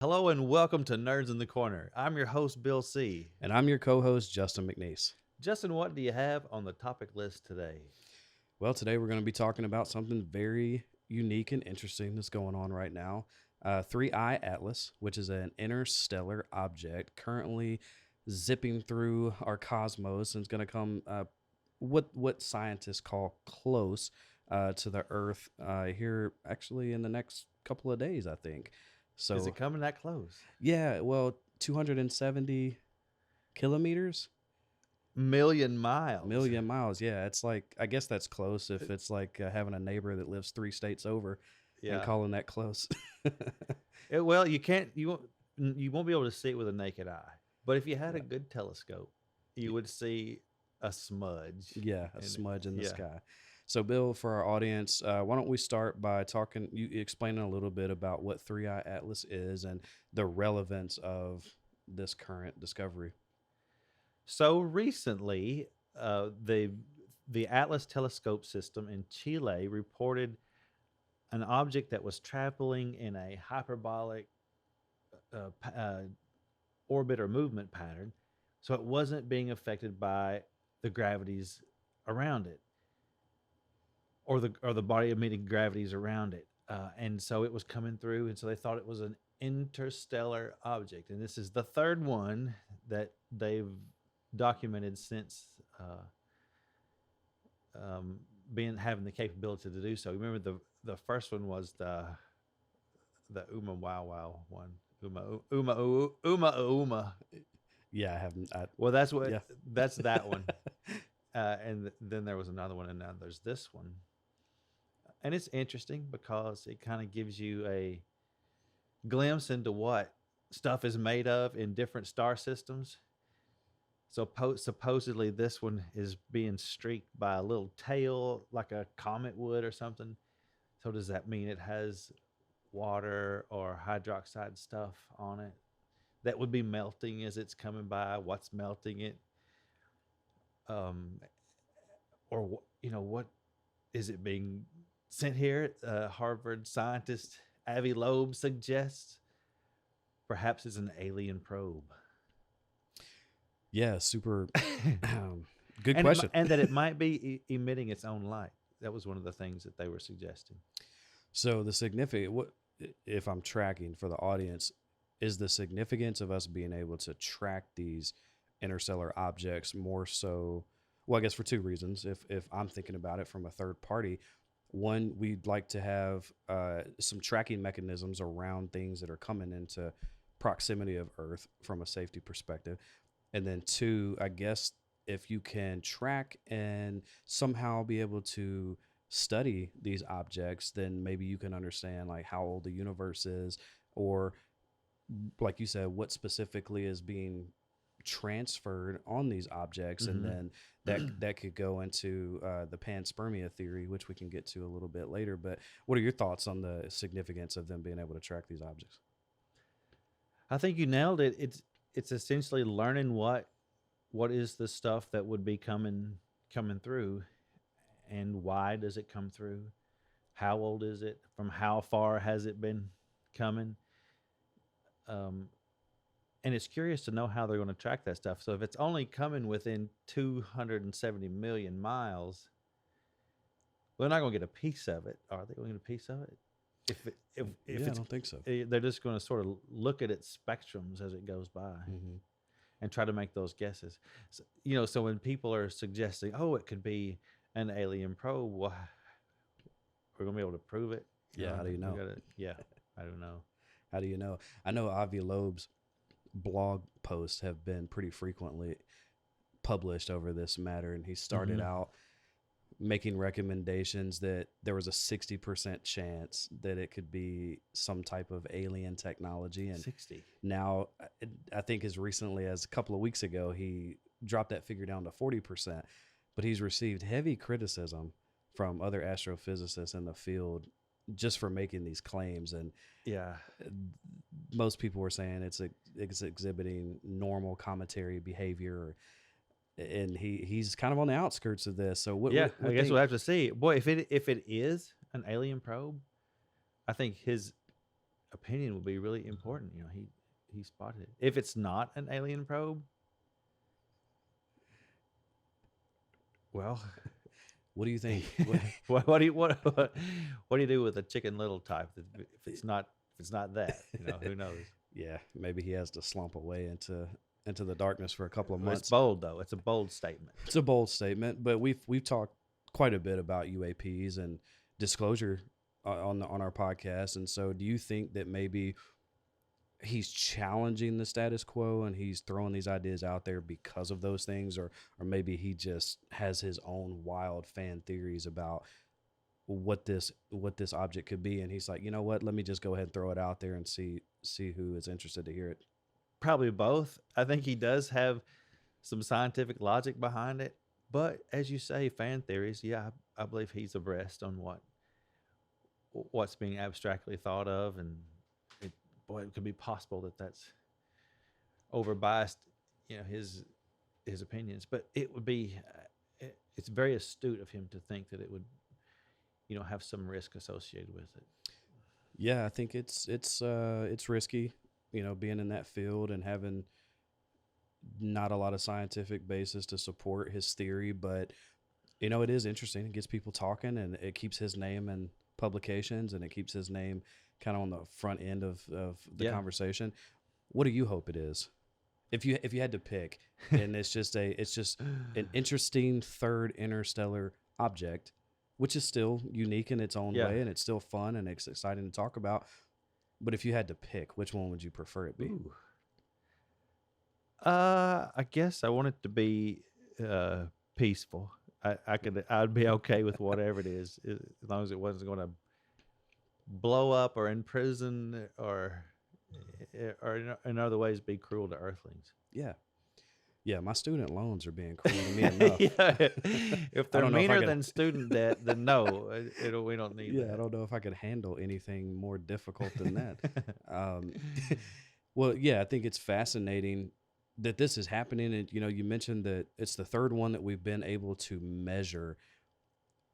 Hello and welcome to Nerds in the Corner. I'm your host, Bill C. And I'm your co host, Justin McNeese. Justin, what do you have on the topic list today? Well, today we're going to be talking about something very unique and interesting that's going on right now. 3I Atlas, which is an interstellar object currently zipping through our cosmos and is going to come what scientists call close to the Earth here actually in the next couple of days, I think. Is it So, coming that close? yeah, well, 270 kilometers. Million miles. Million miles, yeah. It's like I guess that's close if it's like having a neighbor that lives 3 states over and Yeah. calling that close. Well, you won't be able to see it with a naked eye. But if you had a Yeah. good telescope, you Y- would see a smudge. Yeah, a And smudge in the yeah. sky. So, Bill, for our audience, why don't we start by you explaining a little bit about what 3I Atlas is and the relevance of this current discovery? So recently, the Atlas telescope system in Chile reported an object that was traveling in a hyperbolic orbit or movement pattern, so it wasn't being affected by the gravities around it, or the body emitting gravities around it, and so it was coming through, and so they thought it was an interstellar object, and this is the third one that they've documented since um, being having the capability to do so. Remember the first one was the Uma Wow Wow one. Uma. Yeah, I haven't. Well, Yeah. that's that one. Then there was another one, and now there's this one. And it's interesting because it kind of gives you a glimpse into what stuff is made of in different star systems. So supposedly this one is being streaked by a little tail, like a comet would or something. So does that mean it has water or hydroxide stuff on it that would be melting as it's coming by? What's melting it? Um, or what is it being sent here? Harvard scientist Avi Loeb suggests perhaps it's an alien probe. Yeah, super good and question. and that it might be emitting its own light. That was one of the things that they were suggesting. So the significant what if I'm tracking for the audience is the significance of us being able to track these interstellar objects more so well I guess for two reasons if I'm thinking about it from a third party. One, we'd like to have some tracking mechanisms around things that are coming into proximity of Earth from a safety perspective. And then two, I guess if you can track and somehow be able to study these objects, then maybe you can understand like how old the universe is, or like you said, what specifically is being transferred on these objects, and Mm-hmm. then that could go into the panspermia theory, which we can get to a little bit later. But what are your thoughts on the significance of them being able to track these objects? I think you nailed it. It's essentially learning what is the stuff that would be coming through, and why does it come through? How old is it? From how far has it been coming? Um, and it's curious to know how they're going to track that stuff. So if it's only coming within 270 million miles, well, they're not going to get a piece of it. Are they going to get a piece of it? If Yeah, I it's don't think so. they're just going to sort of look at its spectrums as it goes by Hmm. and try to make those guesses. So when people are suggesting, oh, it could be an alien probe, well, we're going to be able to prove it. Yeah, how do you We know? got to, yeah, I don't know. How do you know? I know Avi Loeb's blog posts have been pretty frequently published over this matter, and he started Mm-hmm. out making recommendations that there was a 60% chance that it could be some type of alien technology. And 60. now, I think as recently as a couple of weeks ago, he dropped that figure down to 40%, but he's received heavy criticism from other astrophysicists in the field just for making these claims. And Yeah. uh, most people were saying it's exhibiting normal cometary behavior, and he's kind of on the outskirts of this. So Yeah, I what guess they we'll have to see. Boy, if it is an alien probe, I think his opinion will be really important. You know, he spotted it. If it's not an alien probe, well, What do you think? what do you what do you do with a Chicken Little type? If it's not that, you know, who knows? Yeah, maybe he has to slump away into the darkness for a couple of It's months. bold though. It's a bold statement. It's a bold statement, but we've talked quite a bit about UAPs and disclosure on our podcast. And so, do you think that maybe he's challenging the status quo and he's throwing these ideas out there because of those things, or maybe he just has his own wild fan theories about what this object could be, and he's like, you know what, let me just go ahead and throw it out there and see who is interested to hear it. Probably both. I think he does have some scientific logic behind it, but as you say, fan theories. Yeah, I believe he's abreast on what's being abstractly thought of, and it boy, it could be possible that that's over biased, you know, his opinions. But it would be, it's very astute of him to think that it would, you know, have some risk associated with it. Yeah, I think it's risky, being in that field and having not a lot of scientific basis to support his theory, but it is interesting. It gets people talking, and it keeps his name in publications, and it keeps his name kind of on the front end of the Yeah. conversation. What do you hope it is? If you had to pick, and it's just an interesting third interstellar object, which is still unique in its own Yeah. way, and it's still fun and it's exciting to talk about. But if you had to pick, which one would you prefer it be? Ooh. I guess I want it to be peaceful. I'd be okay with whatever it is, as long as it wasn't going to blow up or imprison or in other ways be cruel to Earthlings. Yeah, yeah. My student loans are being cruel to me enough. Yeah. If I they're don't know if I meaner could. than student debt, then no, we don't need Yeah, I that. don't know if I could handle anything more difficult than that. Um, well, yeah, I think it's fascinating that this is happening. And, you mentioned that it's the third one that we've been able to measure.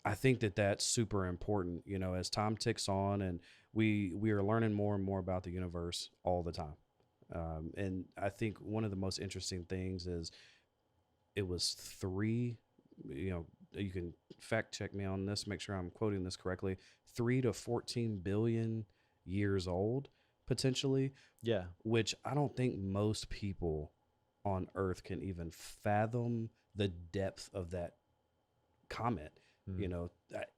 I think that that's super important, as time ticks on, and we are learning more and more about the universe all the time. And I think one of the most interesting things is it was three, you can fact check me on this, make sure I'm quoting this correctly, 3 to 14 billion years old, potentially, Yeah. which I don't think most people on Earth can even fathom the depth of that comet. Mm.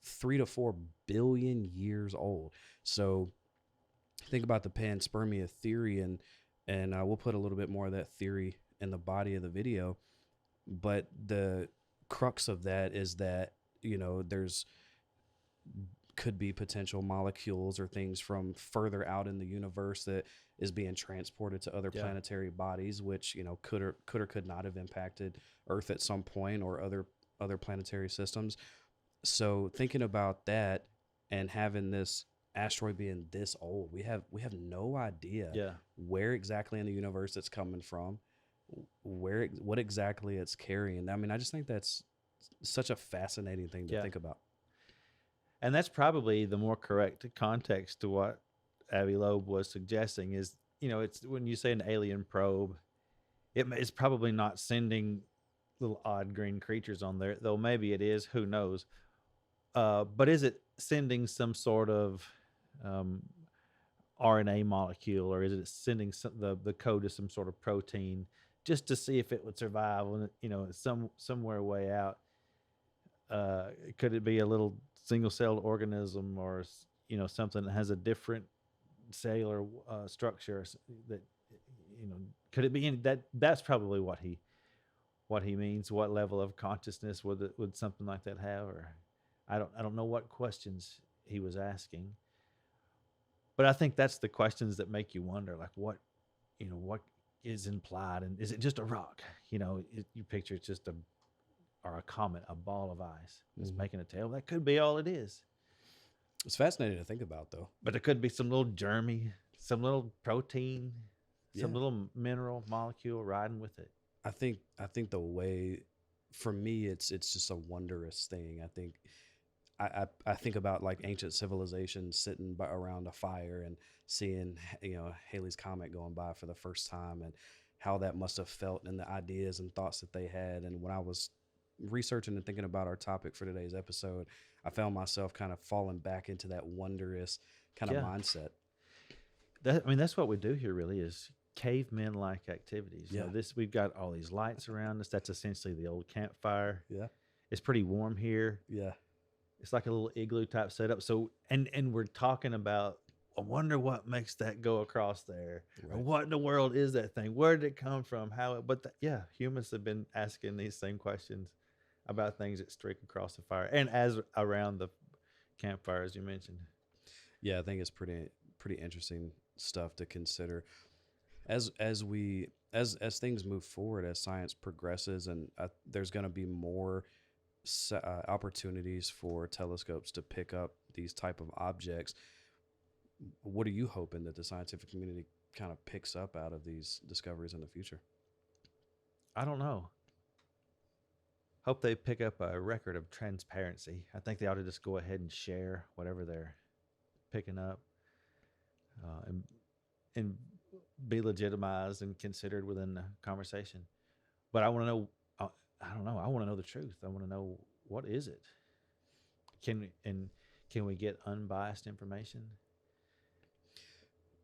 3 to 4 billion years old. So think about the panspermia theory, and we'll put a little bit more of that theory in the body of the video. But the crux of that is that there's could be potential molecules or things from further out in the universe that is being transported to other Yeah. planetary bodies, which could not have impacted Earth at some point, or other planetary systems. So thinking about that and having this asteroid being this old, we have no idea Yeah. where exactly in the universe it's coming from, what exactly it's carrying. I mean, I just think that's such a fascinating thing to Yeah. think about. And that's probably the more correct context to what Avi Loeb was suggesting is, you know, it's when you say an alien probe, it's probably not sending little odd green creatures on there, though maybe it is, who knows. But is it sending some sort of um, RNA molecule, or is it sending the code to some sort of protein just to see if it would survive when you know somewhere way out? Could it be a little single celled organism, or you know, something that has a different cellular structure that you know, could it be in that? That's probably what he means. What level of consciousness would something like that have? Or I don't know what questions he was asking, but I think that's the questions that make you wonder, like what, you know, what is implied, and is it just a rock? You know, you picture it's just a, or a comet, a ball of ice that's Mhm. making a tail. That could be all it is. It's fascinating to think about, though. But there could be some little germy, some little protein, some Yeah. little mineral molecule riding with it. I think the way, for me, it's just a wondrous thing. I think I think about like ancient civilizations sitting around a fire and seeing, Halley's Comet going by for the first time, and how that must have felt, and the ideas and thoughts that they had. And when I was researching and thinking about our topic for today's episode, I found myself kind of falling back into that wondrous kind of Yeah. mindset. That's what we do here. Really, is cavemen like activities. Yeah. We've got all these lights around us. That's essentially the old campfire. Yeah. It's pretty warm here. Yeah. It's like a little igloo type setup. So, and we're talking about, I wonder what makes that go across there. Or Right. what in the world is that thing? Where did it come from? How? Yeah, humans have been asking these same questions about things that streak across the fire and as around the campfire, as you mentioned. Yeah, I think it's pretty interesting stuff to consider as things move forward, as science progresses, and there's going to be more opportunities for telescopes to pick up these type of objects. What are you hoping that the scientific community kind of picks up out of these discoveries in the future? I don't know. Hope they pick up a record of transparency. I think they ought to just go ahead and share whatever they're picking up, and be legitimized and considered within the conversation. But I want to know. I don't know. I want to know the truth. I want to know, what is it. Can we get unbiased information?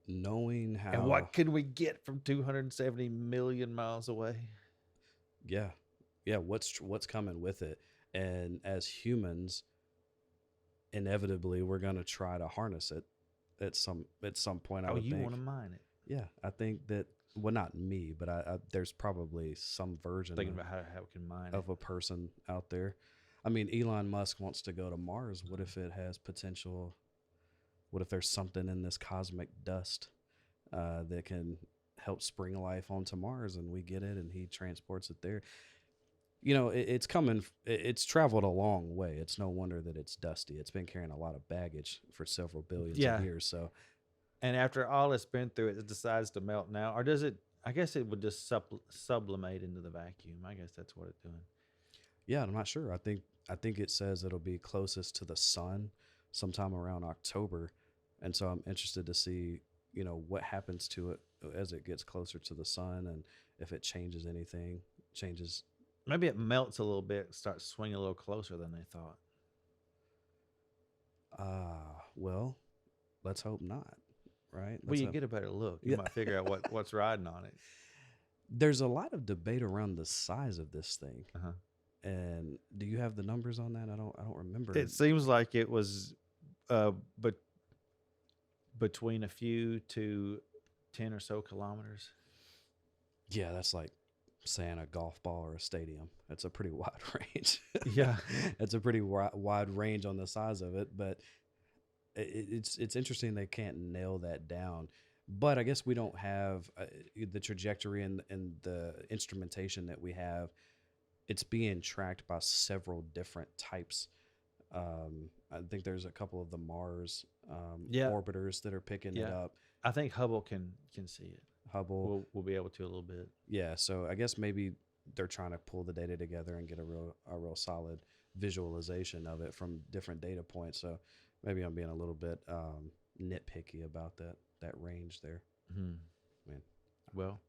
Knowing how, And what can we get from 270 million miles away? yeah, what's coming with it, and as humans, inevitably we're going to try to harness it at some point. I would you think. want to mine it? Yeah, I think that. Well, not me, but I there's probably some version Thinking about how we can mine of it. a person out there. I mean, Elon Musk wants to go to Mars. What if it has potential? What if there's something in this cosmic dust that can help spring life onto Mars, and we get it, and he transports it there? It's coming. It's traveled a long way. It's no wonder that it's dusty. It's been carrying a lot of baggage for several billions of years. So, and after all it's been through, it decides to melt now, or does it? I guess it would just sublimate into the vacuum. I guess that's what it's doing. Yeah, I'm not sure. I think it says it'll be closest to the sun sometime around October, and so I'm interested to see what happens to it as it gets closer to the sun, and if it changes anything. Maybe it melts a little bit, starts swinging a little closer than they thought. Well, let's hope not. Right? Well, you get a better look. You might figure out what's riding on it. There's a lot of debate around the size of this thing. Uh-huh. And do you have the numbers on that? I don't remember. It seems like it was, but between a few to 10 or so kilometers. Yeah, that's like saying a golf ball or a stadium. It's a pretty wide range. Yeah, it's a pretty wide range on the size of it, but it's interesting they can't nail that down. But I guess we don't have the trajectory and the instrumentation that we have. It's being tracked by several different types. I think there's a couple of the Mars orbiters that are picking it up. I think Hubble can see it. Hubble will be able to a little bit. Yeah, so I guess maybe they're trying to pull the data together and get a real solid visualization of it from different data points. So maybe I'm being a little bit nitpicky about that range there. Mm-hmm. Man. Well,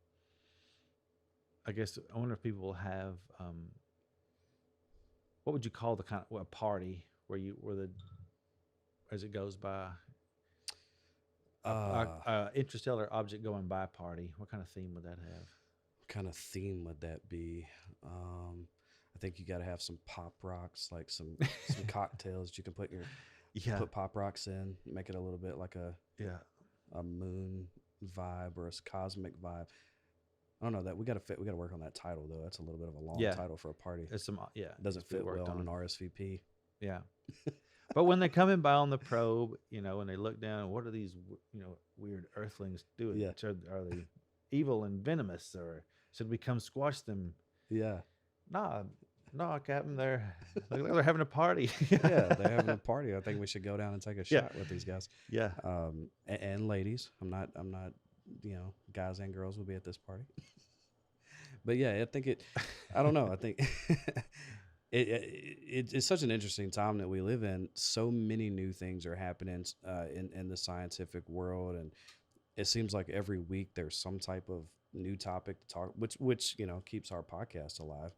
I guess I wonder if people will have what would you call the kind of a party where as it goes by. Interstellar object going by party. What kind of theme would that have? What kind of theme would that be? I think you got to have some pop rocks, like some cocktails you can put put pop rocks in, make it a little bit like a moon vibe or a cosmic vibe. I don't know that we got to work on that title though. That's a little bit of a long title for a party. It's doesn't fit well on an RSVP. Yeah. But when they come in by on the probe, and they look down, what are these, weird earthlings doing? Yeah. Are they evil and venomous, or should we come squash them? Yeah. No, Captain, they're having a party. Yeah, they're having a party. I think we should go down and take a shot with these guys. Yeah. And ladies, I'm not, guys and girls will be at this party. But yeah, I don't know. I think It's such an interesting time that we live in. So many new things are happening in the scientific world, and it seems like every week there's some type of new topic to talk, which keeps our podcast alive,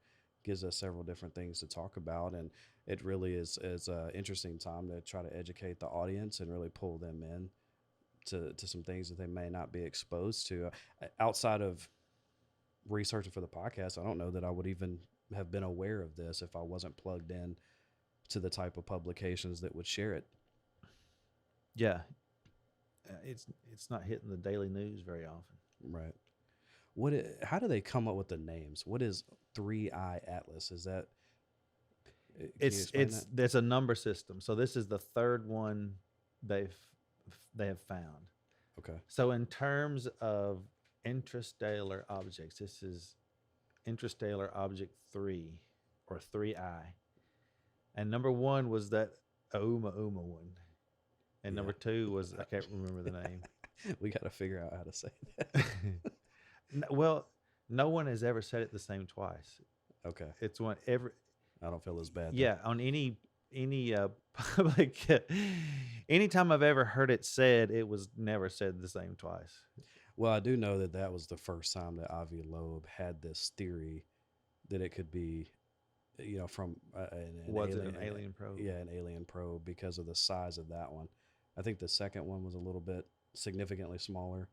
gives us several different things to talk about, and it really is an interesting time to try to educate the audience and really pull them in to some things that they may not be exposed to outside of researching for the podcast. I don't know that I would even have been aware of this if I wasn't plugged in to the type of publications that would share it. Yeah, it's not hitting the daily news very often. Right. How do they come up with the names? What is 3i Atlas? Is that can you explain that? It's there's a number system. So this is the third one they've they have found. Okay. So in terms of interstellar objects, this is interstellar object 3 or 3I. And number 1 was that Ouma one. And Yeah. number 2 was I can't remember the name. We got to figure out how to say that. Well, no one has ever said it the same twice. Okay. It's one every I don't feel as bad. yeah, on any public anytime I've ever heard it said, it was never said the same twice. Well, I do know that that was the first time that Avi Loeb had this theory that it could be, from an Was alien, it an alien probe? yeah, an alien probe because of the size of that one. I think the second one was a little bit significantly smaller,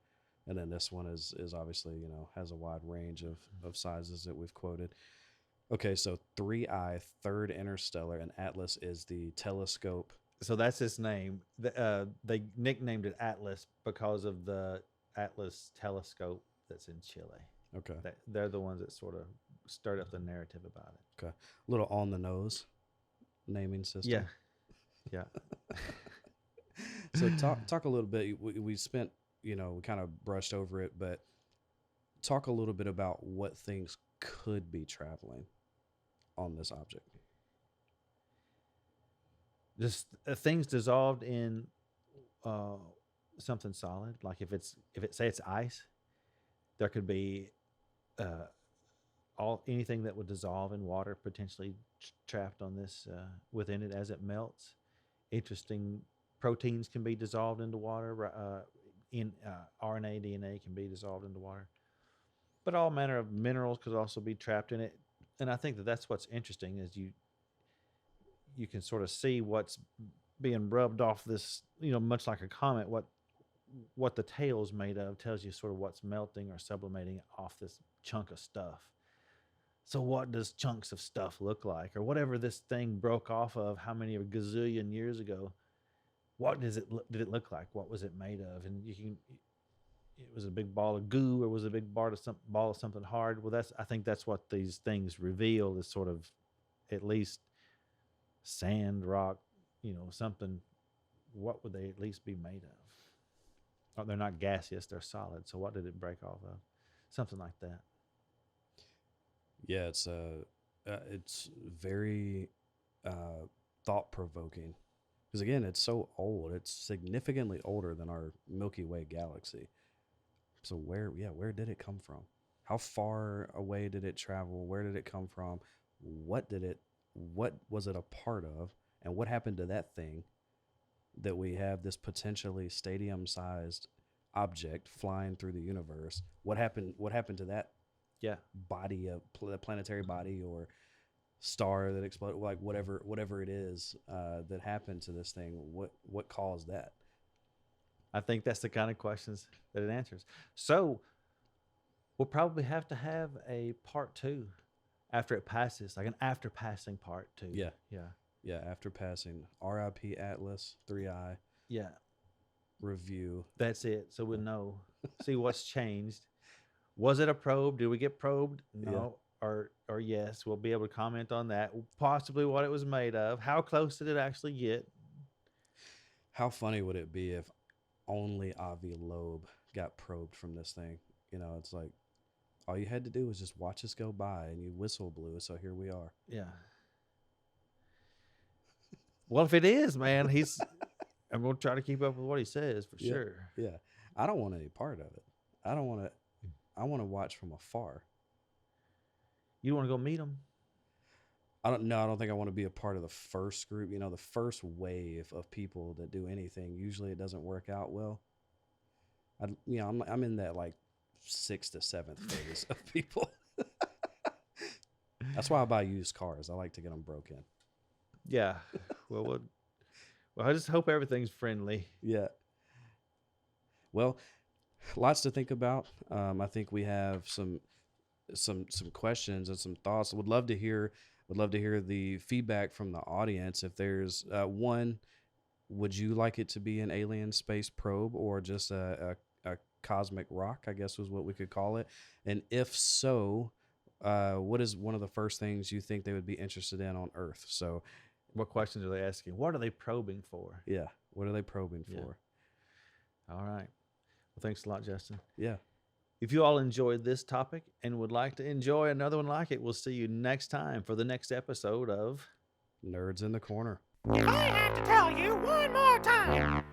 and then this one is obviously has a wide range of sizes that we've quoted. Okay, so 3i, third interstellar, and Atlas is the telescope. So that's its name. They nicknamed it Atlas because of the Atlas telescope that's in Chile. Okay, They're the ones that sort of stirred up the narrative about it. okay, a little on the nose naming system. Yeah, yeah. So talk a little bit. We spent, we kind of brushed over it, but talk a little bit about what things could be traveling on this object. Just things dissolved in something solid. Like if it's ice, there could be anything that would dissolve in water potentially trapped on this within it as it melts. Interesting proteins can be dissolved into water. In RNA, DNA can be dissolved into water. But all manner of minerals could also be trapped in it. And I think that that's what's interesting is you can sort of see what's being rubbed off this, much like a comet, what the tail's made of tells you sort of what's melting or sublimating off this chunk of stuff. So what does chunks of stuff look like? Or whatever this thing broke off of how many a gazillion years ago, what did it look like? What was it made of? And it was a big ball of goo or was it a big ball of something hard? Well, I think that's what these things reveal is sort of at least sand, rock, something. What would they at least be made of? Oh, they're not gaseous, they're solid. So what did it break off of? Something like that. Yeah, it's very thought provoking because again, it's so old. It's significantly older than our Milky Way galaxy. So where did it come from? How far away did it travel? Where did it come from? What was it a part of? And what happened to that thing that we have this potentially stadium-sized object flying through the universe? What happened to that Yeah. body of planetary body or star that exploded, like whatever it is that happened to this thing? What caused that? I think that's the kind of questions that it answers. So we'll probably have to have a part 2 after it passes, like an after passing part 2. Yeah. Yeah. After passing, RIP Atlas 3i Yeah. review. That's it. So we'll know, see what's changed. Was it a probe? Did we get probed? No. Or yes, we'll be able to comment on that. Possibly what it was made of. How close did it actually get? How funny would it be if only Avi Loeb got probed from this thing? It's like all you had to do was just watch us go by and you whistle blew, so here we are. Yeah. Well, if it is, man, I'm going to try to keep up with what he says for sure. Yeah. I don't want any part of it. I want to watch from afar. You want to go meet him? I don't know. I don't think I want to be a part of the first group. The first wave of people that do anything. Usually, it doesn't work out well. I'm in that like sixth to seventh phase of people. That's why I buy used cars. I like to get them broke in. Yeah. Well, I just hope everything's friendly. Yeah. Well, lots to think about. I think we have some questions and some thoughts. Would love to hear the feedback from the audience. If there's one, would you like it to be an alien space probe or just a cosmic rock, I guess was what we could call it? And if so, what is one of the first things you think they would be interested in on Earth? So What questions are they asking? What are they probing for? yeah, what are they probing Yeah. for? All right. Well, thanks a lot, Justin. Yeah. If you all enjoyed this topic and would like to enjoy another one like it, we'll see you next time for the next episode of Nerds in the Corner. If I have to tell you one more time,